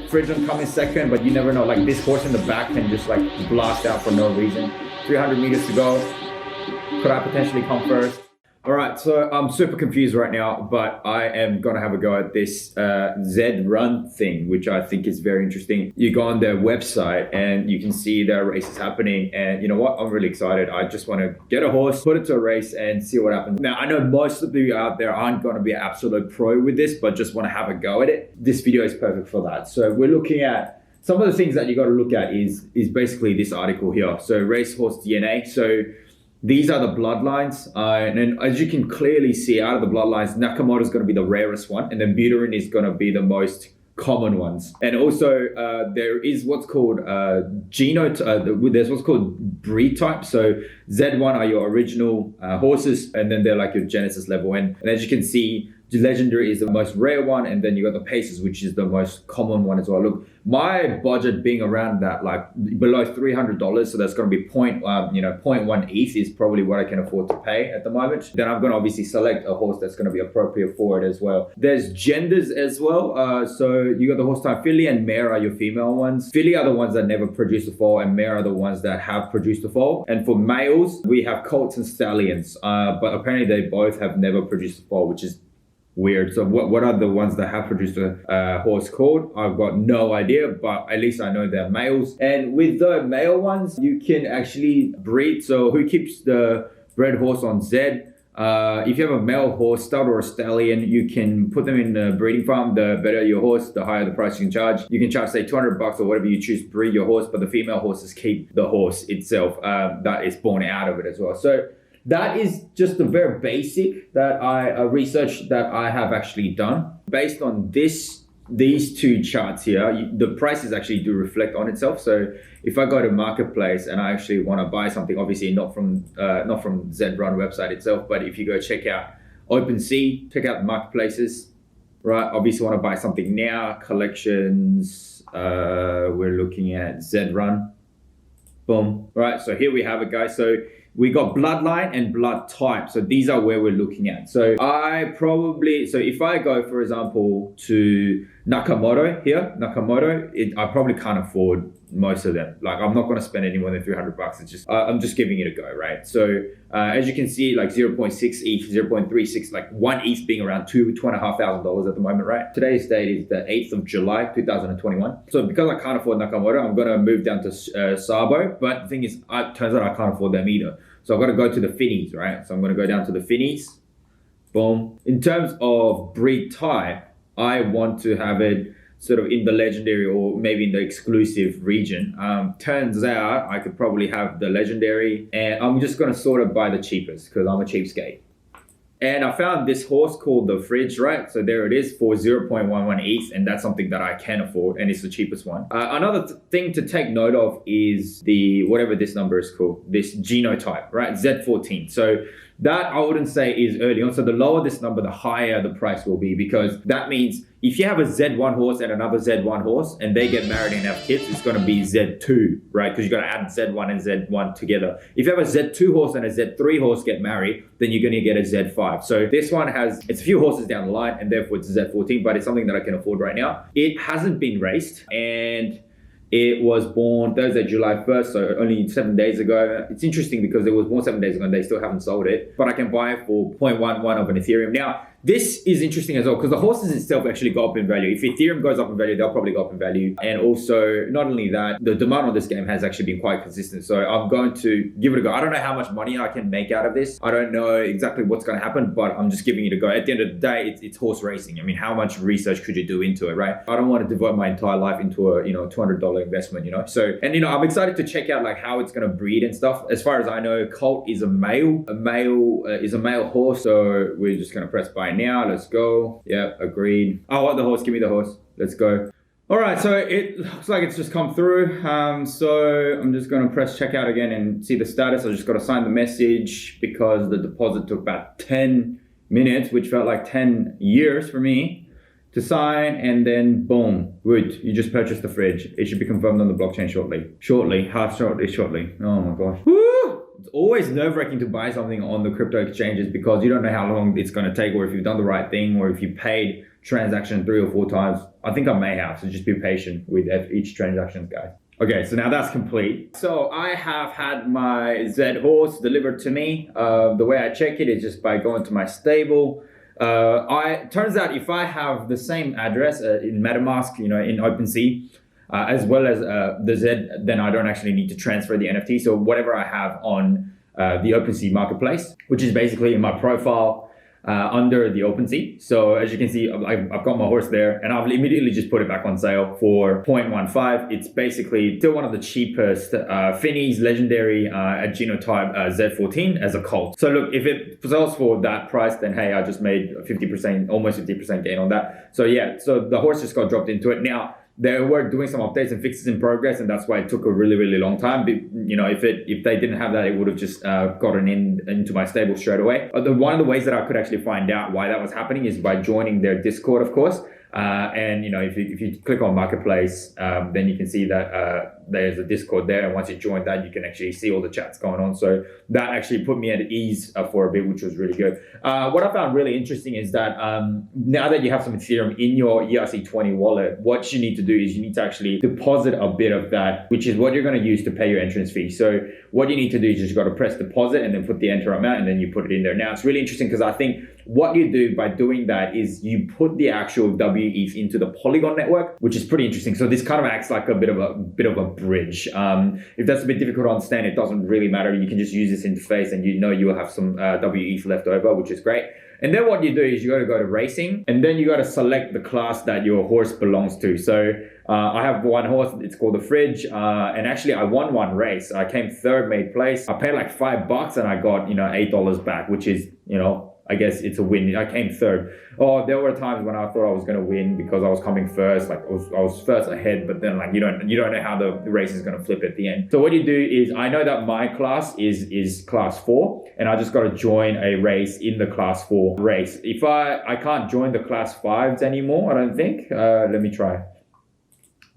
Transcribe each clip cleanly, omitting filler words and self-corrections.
Fridge will come in second, but you never know. Like this horse in the back can just like blast out for no reason. 300 meters to go. Could I potentially come first? All right, so I'm super confused right now, but I am gonna have a go at this ZED.RUN thing, which I think is very interesting. You go on their website and you can see their races happening, and you know what? I'm really excited. I just want to get a horse, put it to a race, and see what happens. Now, I know most of you out there aren't gonna be an absolute pro with this, but just want to have a go at it. This video is perfect for that. So we're looking at some of the things that you got to look at is basically this article here. So racehorse DNA. So these are the bloodlines, and then as you can clearly see out of the bloodlines, Nakamoto is going to be the rarest one, and then Buterin is going to be the most common ones. And also there is what's called there's what's called breed type. So Z1 are your original horses, and then they're like your Genesis level. And as you can see, the Legendary is the most rare one, and then you got the Paces, which is the most common one as well. Look, my budget being around that, like below $300, so that's going to be 0.1 ETH is probably what I can afford to pay at the moment. Then I'm going to obviously select a horse that's going to be appropriate for it as well. There's genders as well. So you got the horse type filly and mare are your female ones. Filly are the ones that never produce a foal, and mare are the ones that have produced a foal. And for males, we have colts and stallions, but apparently they both have never produced a foal, which is weird. So what are the ones that have produced a horse called? I've got no idea, but at least I know they're males. And with the male ones, you can actually breed. So who keeps the bred horse on Z? If you have a male horse, stud or a stallion, you can put them in the breeding farm. The better your horse, the higher the price you can charge. You can charge say $200 or whatever you choose to breed your horse, but the female horses keep the horse itself that is born out of it as well. So that is just the very basic that I research that I have actually done. Based on these two charts here, the prices actually do reflect on itself. So if I go to marketplace and I actually want to buy something, obviously not from ZED.RUN website itself, but if you go check out OpenSea, check out the marketplaces, right? Obviously want to buy something now, collections, we're looking at ZED.RUN, boom, right? So here we have it, guys. So we got bloodline and blood type. So these are where we're looking at. So if I go, for example, to Nakamoto here, I probably can't afford most of them. Like I'm not going to spend any more than $300. It's just, I'm just giving it a go, right? So as you can see, like 0.6 ETH, 0.36, like 1 ETH being around $2,500 at the moment, right? Today's date is the 8th of July, 2021. So because I can't afford Nakamoto, I'm going to move down to Sabo. But the thing is, it turns out I can't afford them either. So I've got to go to the Finnies, right? So I'm going to go down to the Finnies. Boom. In terms of breed type, I want to have it sort of in the legendary or maybe in the exclusive region. Turns out I could probably have the legendary, and I'm just going to sort of buy the cheapest because I'm a cheapskate. And I found this horse called the FRREE, right? So there it is for 0.11 ETH, and that's something that I can afford, and it's the cheapest one. Another thing to take note of is the, whatever this number is called, this genotype, right? Z14. So that I wouldn't say is early on. So the lower this number, the higher the price will be, because that means if you have a Z1 horse and another Z1 horse and they get married and have kids, it's going to be Z2, right? Because you got to add Z1 and Z1 together. If you have a Z2 horse and a Z3 horse get married, then you're going to get a Z5. So this one it's a few horses down the line, and therefore it's a Z14, but it's something that I can afford right now. It hasn't been raced, and it was born Thursday, July 1st, so only 7 days ago. It's interesting because it was born 7 days ago and they still haven't sold it, but I can buy it for 0.11 of an Ethereum. Now, this is interesting as well because the horses itself actually go up in value. If Ethereum goes up in value, they'll probably go up in value. And also, not only that, the demand on this game has actually been quite consistent. So I'm going to give it a go. I don't know how much money I can make out of this. I don't know exactly what's going to happen, but I'm just giving it a go. At the end of the day, it's horse racing. I mean, how much research could you do into it, right? I don't want to devote my entire life into a, $200 investment, So, and I'm excited to check out like how it's going to breed and stuff. As far as I know, Colt is a male horse. So we're just going to press buy now. Let's go. Yeah, agreed. I want the horse. Give me the horse. Let's go. All right, so it looks like it's just come through. So I'm just going to press checkout again and see the status. I just got to sign the message because the deposit took about 10 minutes, which felt like 10 years for me to sign. And then boom, good. You just purchased the fridge. It should be confirmed on the blockchain shortly. Shortly. Oh my gosh. Woo! It's always nerve-wracking to buy something on the crypto exchanges because you don't know how long it's going to take, or if you've done the right thing, or if you paid transaction 3 or 4 times. I think I may have, so just be patient with each transaction, guys. Okay, so now that's complete. So I have had my ZED horse delivered to me. The way I check it is just by going to my stable. Turns out if I have the same address in MetaMask, in OpenSea, as well as the ZED, then I don't actually need to transfer the NFT. So whatever I have on the OpenSea marketplace, which is basically in my profile under the OpenSea. So as you can see, I've got my horse there, and I've immediately just put it back on sale for 0.15. It's basically still one of the cheapest FRREE's legendary genotype Z14 as a colt. So look, if it sells for that price, then hey, I just made 50%, almost 50% gain on that. So yeah, so the horse just got dropped into it. Now, they were doing some updates and fixes in progress, and that's why it took a really, really long time. If they didn't have that, it would have just gotten into my stable straight away. One of the ways that I could actually find out why that was happening is by joining their Discord, of course. And if you click on Marketplace, then you can see that there's a Discord there, and once you join that, you can actually see all the chats going on. So that actually put me at ease for a bit, which was really good. What I found really interesting is that now that you have some Ethereum in your ERC20 wallet, what you need to do is you need to actually deposit a bit of that, which is what you're going to use to pay your entrance fee. So what you need to do is you just got to press deposit and then put the enter amount, and then you put it in there. Now it's really interesting because I think what you do by doing that is you put the actual WETH into the Polygon network, which is pretty interesting. So this kind of acts like a bit of a bridge. If that's a bit difficult to understand, it doesn't really matter. You can just use this interface, and you will have some WETH left over, which is great. And then what you do is you got to go to racing, and then you got to select the class that your horse belongs to. So I have one horse, it's called the FRREE, and actually I won one race. I came third, made place. I paid like $5 and I got, $8 back, which is, I guess it's a win. I came third. Oh, there were times when I thought I was going to win because I was coming first. Like I was first ahead, but then like you don't know how the race is going to flip at the end. So what you do is, I know that my class is class 4, and I just got to join a race in the class 4 race. If I can't join the class 5s anymore, I don't think. Let me try.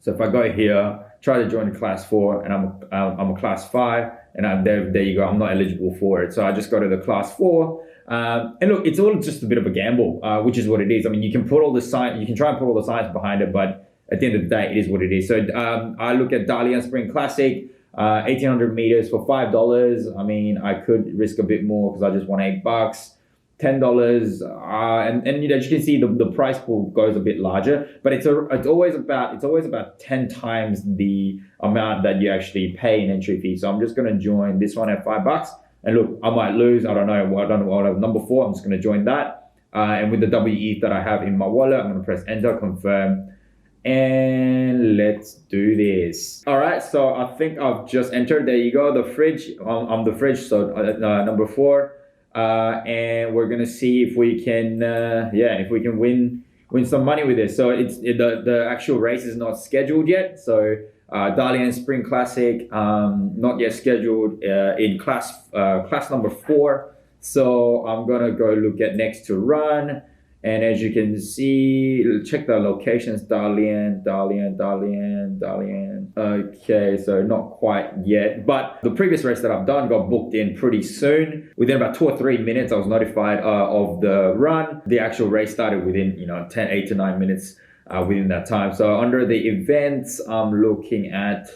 So if I go here, try to join the class 4, and I'm a class 5, and there you go. I'm not eligible for it. So I just go to the class 4. And look, it's all just a bit of a gamble, which is what it is. I mean, you can try and put all the science behind it, but at the end of the day, it is what it is. So I look at Dalian Spring Classic, 1,800 meters for $5. I mean, I could risk a bit more because I just won $8, $10. And as you can see, the price pool goes a bit larger, but it's always about 10 times the amount that you actually pay in entry fee. So I'm just going to join this one at $5. And look, I might lose. I don't know what I have number 4. I'm just going to join that. And with the WETH that I have in my wallet, I'm going to press enter, confirm, and let's do this. All right, so I think I've just entered. There you go, the FRREE. I'm the FRREE, so number 4. And we're going to see if we can, if we can win some money with this. So the actual race is not scheduled yet. So Dalian Spring Classic, not yet scheduled in class number 4. So I'm gonna go look at next to run, and as you can see, check the locations. Dalian. Okay, so not quite yet, but the previous race that I've done got booked in pretty soon. Within about 2 or 3 minutes, I was notified of the run. The actual race started within 8 to 9 minutes. Within that time. So under the events, I'm looking at,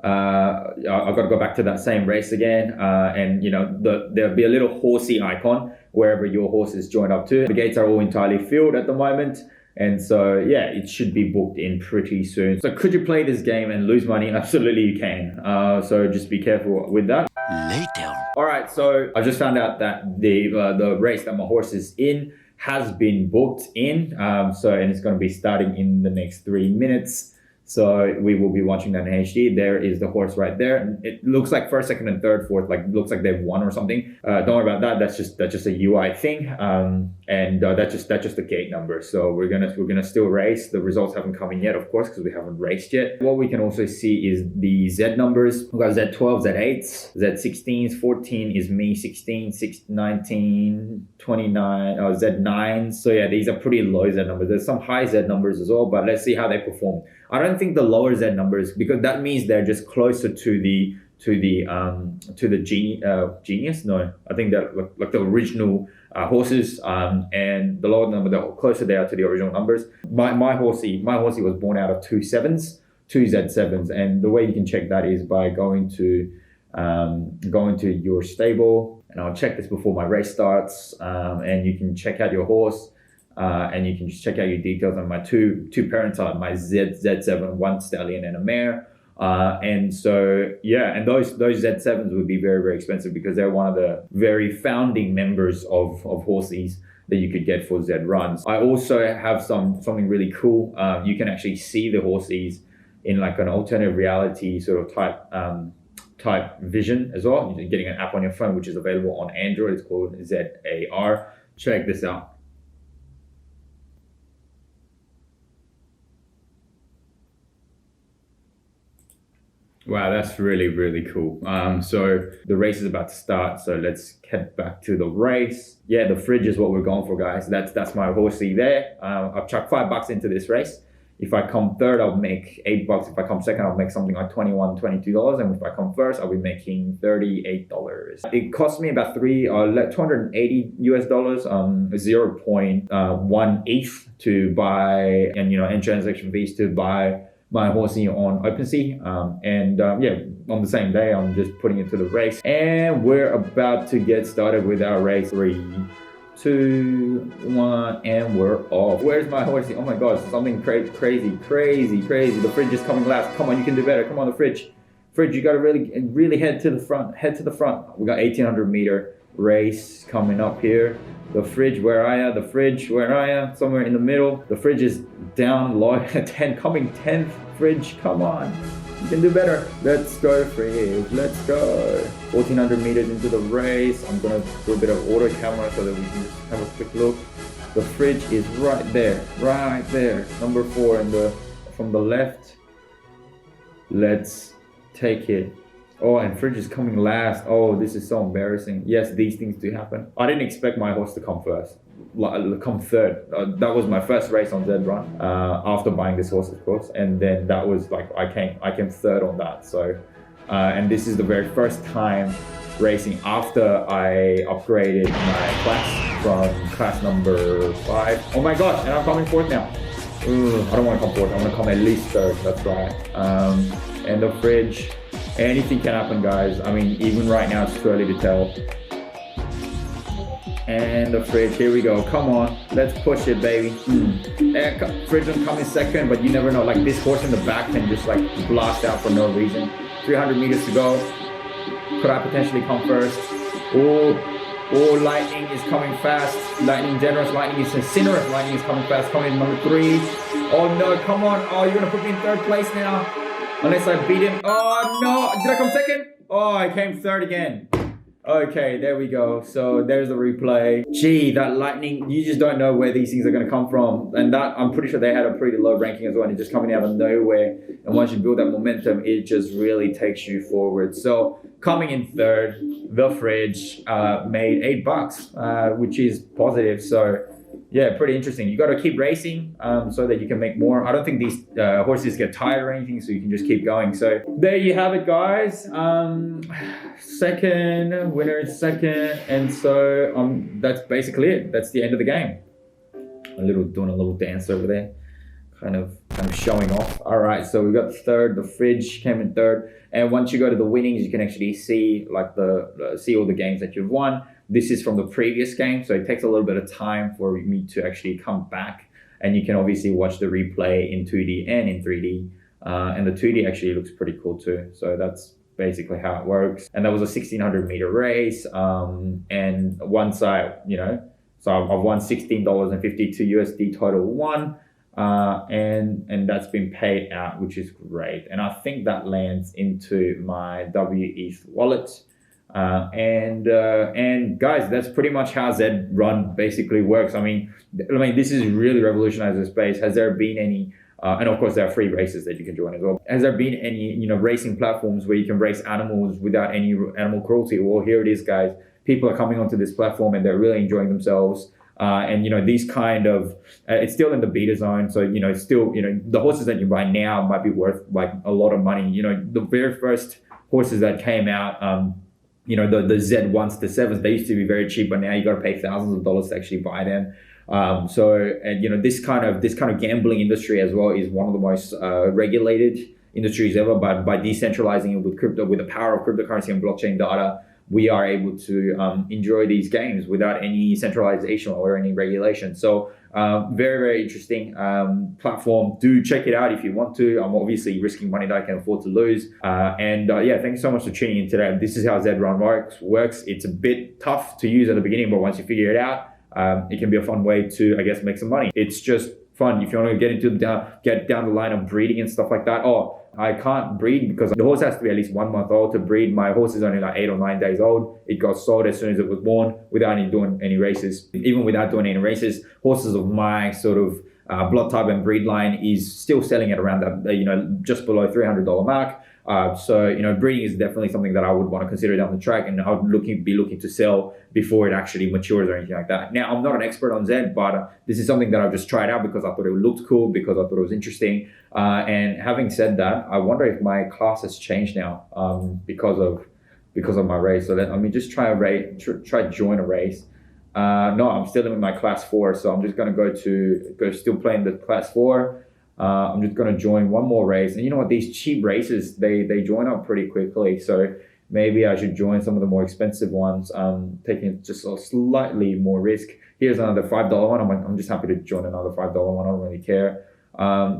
I've got to go back to that same race again. And there'll be a little horsey icon wherever your horse is joined up to. The gates are all entirely filled at the moment. And so, yeah, it should be booked in pretty soon. So could you play this game and lose money? Absolutely you can. So just be careful with that. Later. All right, so I just found out that the race that my horse is in has been booked in, and it's going to be starting in the next 3 minutes. So we will be watching that in HD. There is the horse right there. It looks like first, second, and third, fourth. Like looks like they've won or something. Don't worry about that. That's just a UI thing. And that's just the gate number. So we're gonna still race. The results haven't come in yet, of course, because we haven't raced yet. What we can also see is the Z numbers. We've got Z12, Z8s, Z16s, 14 is me, 16, 19, 29, Z9s. So yeah, these are pretty low Z numbers. There's some high Z numbers as well, but let's see how they perform. I don't think the lower Z numbers, because that means they're just closer to to the genius. No, I think that like the original horses, and the lower number, the closer they are to the original numbers. My horsey was born out of two Z7s, and the way you can check that is by going to your stable, and I'll check this before my race starts, and you can check out your horse, and you can just check out your details on my two parents are my Z7, one stallion and a mare. And so, yeah, and those Z7s would be very, very expensive because they're one of the very founding members of horsies that you could get for Z-Runs. I also have something really cool. You can actually see the horsies in like an alternative reality sort of type vision as well. You're getting an app on your phone, which is available on Android. It's called ZAR. Check this out. Wow, that's really, really cool. So the race is about to start. So let's head back to the race. Yeah, the fridge is what we're going for, guys. That's my horsey there. I've chucked $5 into this race. If I come third, I'll make $8. If I come second, I'll make something like $21, $22. And if I come first, I'll be making $38. It cost me about $280 US, 0.1 ETH to buy, and transaction fees to buy my horsey on OpenSea, yeah, on the same day I'm just putting it to the race, and we're about to get started with our race. 3, 2, 1, and we're off. Where's my horsey? Oh my gosh, something crazy. The fridge is coming last. Come on, you can do better. Come on, the fridge, you got to really head to the front. We got 1800 meter race coming up here. The fridge, where are you? The fridge, where are you? Somewhere in the middle. The fridge is down low. 10, coming 10th. Fridge, come on. You can do better. Let's go, fridge. Let's go. 1400 meters into the race. I'm going to do a bit of auto camera so that we can just have a quick look. The fridge is right there. Number 4 from the left. Let's take it. Oh, and fridge is coming last. Oh, this is so embarrassing. Yes, these things do happen. I didn't expect my horse to come first. Come third. That was my first race on ZED.RUN, after buying this horse, of course. And then that was like, I came third on that. So, and this is the very first time racing after I upgraded my class from class number 5. Oh my gosh, and I'm coming fourth now. I don't want to come fourth. I want to come at least third. That's right. And the fridge. Anything can happen, guys. I mean, even right now, it's too early to tell. And the fridge, here we go. Come on, let's push it, baby. Fridge will come in second, but you never know. Like, this horse in the back can just like blast out for no reason. 300 meters to go. Could I potentially come first? Oh, lightning is coming fast. Lightning is Cinerous. Lightning is coming fast. Coming in number 3. Oh no, come on. Oh, you're gonna put me in third place now. Unless I beat him. Oh no, did I come second? Oh, I came third again. Okay, there we go. So there's the replay. Gee, that lightning, you just don't know where these things are going to come from. And that, I'm pretty sure they had a pretty low ranking as well, and it's just coming out of nowhere. And once you build that momentum, it just really takes you forward. So coming in third, the fridge made $8, which is positive. So yeah, pretty interesting. You got to keep racing so that you can make more. I don't think these horses get tired or anything, so you can just keep going. So there you have it, guys. Second, winner is second, and so that's basically it. That's the end of the game. Doing a little dance over there, kind of showing off. All right, so we got third. The fridge came in third, and once you go to the winnings, you can actually see like see all the games that you've won. This is from the previous game, so it takes a little bit of time for me to actually come back, and you can obviously watch the replay in 2D and in 3D, and the 2D actually looks pretty cool too. So that's basically how it works. And that was a 1600 meter race, and once so I've won $16.52 USD total won, and that's been paid out, which is great. And I think that lands into my WETH wallet. And guys, that's pretty much how ZED.RUN basically works. I mean, this is really revolutionized the space. Has there been any, and of course there are free races that you can join as well. Has there been any, racing platforms where you can race animals without any animal cruelty? Well, here it is, guys. People are coming onto this platform and they're really enjoying themselves. And these kind of, it's still in the beta zone. So, the horses that you buy now might be worth like a lot of money. The very first horses that came out, you know, the Z1s, the 7s, they used to be very cheap, but now you got to pay thousands of dollars to actually buy them. And you know, this kind of gambling industry as well is one of the most regulated industries ever. But by decentralizing it with crypto, with the power of cryptocurrency and blockchain data, we are able to enjoy these games without any centralization or any regulation. So very, very interesting platform. Do check it out if you want to. I'm obviously risking money that I can afford to lose. Yeah, thank you so much for tuning in today. This is how ZED.RUN works. It's a bit tough to use at the beginning, but once you figure it out, it can be a fun way to, I guess, make some money. It's just fun. If you want to get down the line of breeding and stuff like that. Oh, I can't breed because the horse has to be at least 1 month old to breed. My horse is only like 8 or 9 days old. It got sold as soon as it was born without doing any races. Even without doing any races, horses of my sort of blood type and breed line is still selling at around that, you know, just below $300 mark. So, you know, breeding is definitely something that I would want to consider down the track, and I would be looking to sell before it actually matures or anything like that. Now, I'm not an expert on Zed, but this is something that I've just tried out because I thought it looked cool, because I thought it was interesting. And having said that, I wonder if my class has changed now because of my race. So let me just try join a race. No, I'm still in my class 4, so I'm just going to go still playing the class 4. I'm just going to join one more race. And you know what? These cheap races, they join up pretty quickly. So maybe I should join some of the more expensive ones, taking just a slightly more risk. Here's another $5 one. I'm just happy to join another $5 one. I don't really care.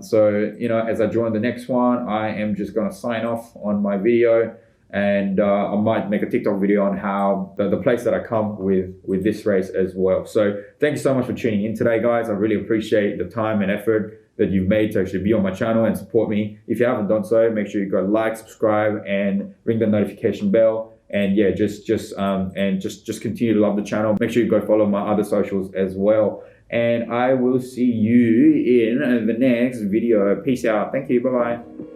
So, you know, as I join the next one, I am just going to sign off on my video. And I might make a TikTok video on how the place that I come with this race as well. So thank you so much for tuning in today, guys. I really appreciate the time and effort that you've made to actually be on my channel and support me. If you haven't done so, make sure you go like, subscribe, and ring the notification bell. And yeah, just continue to love the channel. Make sure you go follow my other socials as well. And I will see you in the next video. Peace out. Thank you. Bye-bye.